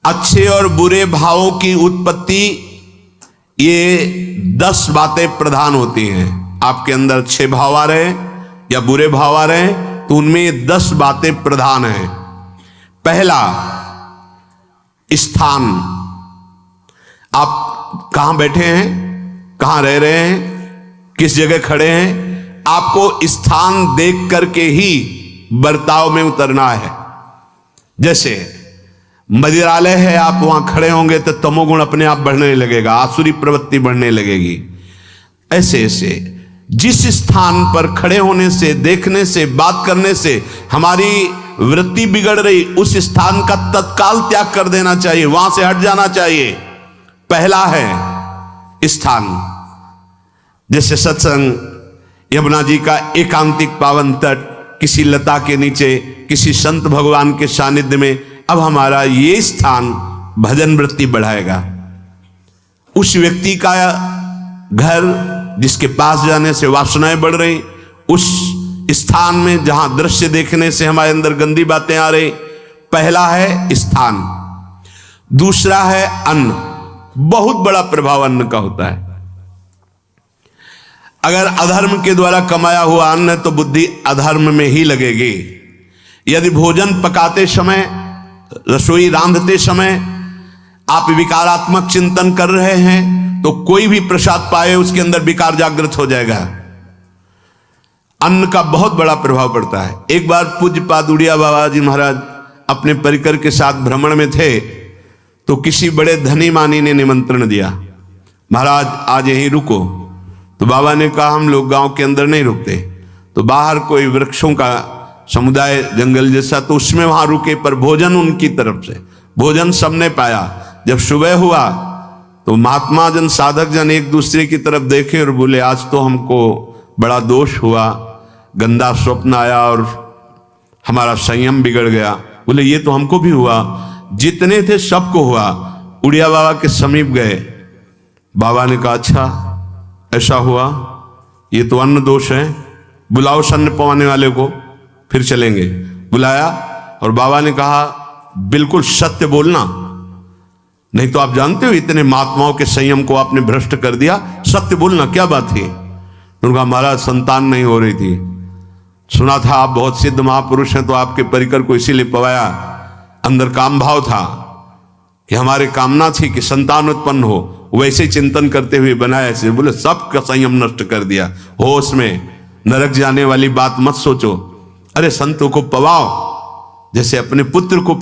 अच्छे और बुरे भावों की उत्पत्ति, ये 10 बातें प्रधान होती हैं। आपके अंदर अच्छे भाव आ रहे हैं या बुरे भाव आ रहे हैं तो उनमें ये 10 बातें प्रधान हैं। पहला, स्थान। आप कहां बैठे हैं, कहां रह रहे हैं, किस जगह खड़े हैं, आपको स्थान देख करके ही बर्ताव में उतरना है। जैसे मंदिरालय है, आप वहां खड़े होंगे तो तमोगुण अपने आप बढ़ने लगेगा, आसुरी प्रवृत्ति बढ़ने लगेगी। ऐसे ऐसे जिस स्थान पर खड़े होने से, देखने से, बात करने से हमारी वृत्ति बिगड़ रही, उस स्थान का तत्काल त्याग कर देना चाहिए, वहां से हट जाना चाहिए। पहला है स्थान। जैसे सत्संग, यमुना जी का एकांतिक पावन तट, किसी लता के नीचे, किसी संत भगवान के सानिध्य में, अब हमारा ये स्थान भजन वृत्ति बढ़ाएगा। उस व्यक्ति का घर जिसके पास जाने से वासनाएं बढ़ रही, उस स्थान में जहां दृश्य देखने से हमारे अंदर गंदी बातें आ रही, पहला है स्थान। दूसरा है अन्न। बहुत बड़ा प्रभाव अन्न का होता है। अगर अधर्म के द्वारा कमाया हुआ अन्न है तो बुद्धि अधर्म में ही लगेगी। यदि भोजन पकाते समय, रसोई रांधते समय आप विकारात्मक चिंतन कर रहे हैं तो कोई भी प्रसाद पाए उसके अंदर विकार जागृत हो जाएगा। अन्न का बहुत बड़ा प्रभाव पड़ता है। एक बार पूज्य पाद उड़िया बाबा जी महाराज अपने परिकर के साथ भ्रमण में थे तो किसी बड़े धनी मानी ने निमंत्रण दिया, महाराज आज यहीं रुको। तो बाबा ने कहा हम लोग गांव के अंदर नहीं रुकते, तो बाहर कोई वृक्षों का समुदाय, जंगल जैसा, तो उसमें वहां रुके, पर भोजन उनकी तरफ से, भोजन सबने पाया। जब सुबह हुआ तो महात्मा जन, साधक जन एक दूसरे की तरफ देखे और बोले आज तो हमको बड़ा दोष हुआ, गंदा स्वप्न आया और हमारा संयम बिगड़ गया। बोले ये तो हमको भी हुआ, जितने थे सबको हुआ। उड़िया बाबा के समीप गए, बाबा ने कहा अच्छा ऐसा हुआ, ये तो अन्न दोष है, बुलाओ अन्न पवाने वाले को, फिर चलेंगे। बुलाया और बाबा ने कहा बिल्कुल सत्य बोलना, नहीं तो आप जानते हो इतने महात्माओं के संयम को आपने भ्रष्ट कर दिया, सत्य बोलना, क्या बात थी? उनका महाराज संतान नहीं हो रही थी, सुना था आप बहुत सिद्ध महापुरुष हैं तो आपके परिकर को इसीलिए पवाया, अंदर काम भाव था कि हमारे कामना थी कि संतान उत्पन्न हो, वैसे चिंतन करते हुए बनाया से। बोले सबका संयम नष्ट कर दिया। होश में नरक जाने वाली बात मत सोचो, अरे संतों को पवाओ जैसे अपने पुत्र को